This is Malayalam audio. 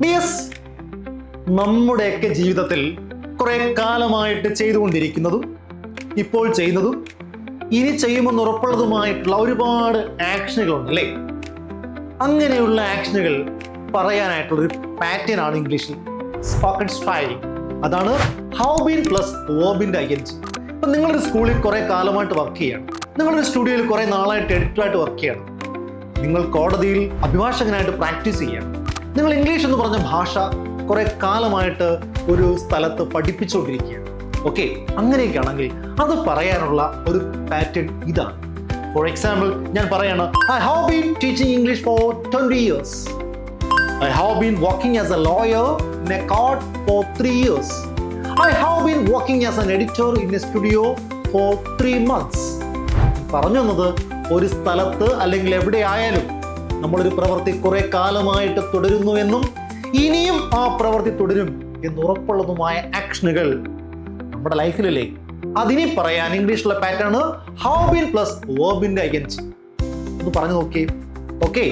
യെസ്, നമ്മുടെയൊക്കെ ജീവിതത്തിൽ കുറെ കാലമായിട്ട് ചെയ്തുകൊണ്ടിരിക്കുന്നതും ഇപ്പോൾ ചെയ്യുന്നതും ഇനി ചെയ്യുമെന്ന് ഉറപ്പുള്ളതുമായിട്ടുള്ള ഒരുപാട് ആക്ഷനുകളുണ്ട് അല്ലേ? അങ്ങനെയുള്ള ആക്ഷനുകൾ പറയാനായിട്ടുള്ളൊരു പാറ്റേൺ ആണ് ഇംഗ്ലീഷിൽ സ്പോക്കൺ സ്റ്റൈൽ. അതാണ് ഹൗ ബീൻ പ്ലസ് വേർബിന്റെ ing. ഇപ്പം നിങ്ങളൊരു സ്കൂളിൽ കുറെ കാലമായിട്ട് വർക്ക് ചെയ്യണം, നിങ്ങളൊരു സ്റ്റുഡിയോയിൽ കുറെ നാളായിട്ട് എഡിറ്ററായിട്ട് വർക്ക് ചെയ്യണം, നിങ്ങൾ കോടതിയിൽ അഭിഭാഷകനായിട്ട് പ്രാക്ടീസ് ചെയ്യണം, നിങ്ങൾ ഇംഗ്ലീഷ് എന്ന് പറഞ്ഞ ഭാഷ കുറെ കാലമായിട്ട് ഒരു സ്ഥലത്ത് പഠിപ്പിച്ചുകൊണ്ടിരിക്കുകയാണ്. ഓക്കെ, അങ്ങനെയൊക്കെ ആണെങ്കിൽ അത് പറയാനുള്ള ഒരു പാറ്റേൺ ഇതാണ്. ഫോർ എക്സാമ്പിൾ ഞാൻ പറയാണ്, I have been teaching English for 20 years. I have been working as a lawyer in a court for 3 years. I have been working as an editor in a studio for 3 months. പറഞ്ഞു വന്നത്, ഒരു സ്ഥലത്ത് അല്ലെങ്കിൽ എവിടെയായാലും നമ്മളൊരു പ്രവൃത്തി കുറെ കാലമായിട്ട് തുടരുന്നുവെന്നും ഇനിയും ആ പ്രവൃത്തി തുടരും എന്നുറപ്പുള്ളതുമായ ആക്ഷനുകൾ നമ്മുടെ ലൈഫിലല്ലേ? അതിനെ പറയാൻ ഇംഗ്ലീഷിലെ പാറ്റേൺ ഹൗ ബീൻ പ്ലസ് വേർബിന്റെ ing. ഒന്ന് പറഞ്ഞു നോക്കിയേ. ഓക്കെ,